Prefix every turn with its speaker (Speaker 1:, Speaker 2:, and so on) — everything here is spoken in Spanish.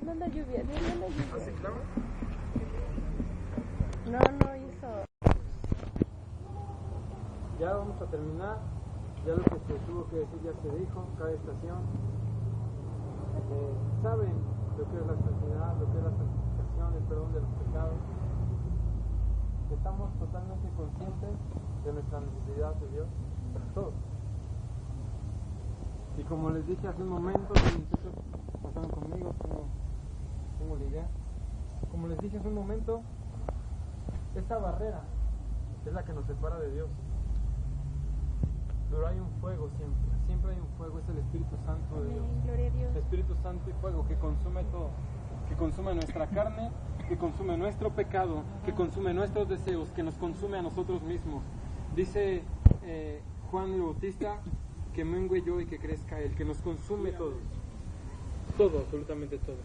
Speaker 1: No la lluvia, Dios, no la lluvia.
Speaker 2: ¿Así clama?
Speaker 1: No hizo.
Speaker 3: Ya vamos a terminar. Ya lo que se tuvo que decir ya se dijo. Cada estación saben lo que es la santidad, lo que es la santificación, el perdón de los pecados. Estamos totalmente conscientes de nuestra necesidad de Dios, todos. Y como les dije hace un momento, los muchachos pasaron conmigo, tengo la idea. Como les dije hace un momento, esta barrera es la que nos separa de Dios. Pero hay un fuego siempre hay un fuego, es el Espíritu Santo de Dios.
Speaker 1: Gloria a Dios.
Speaker 3: Espíritu Santo y fuego que consume todo, que consume nuestra carne, que consume nuestro pecado, que consume nuestros deseos, que nos consume a nosotros mismos. Dice Juan el Bautista, que mengue yo y que crezca Él, que nos consume todo, absolutamente todo.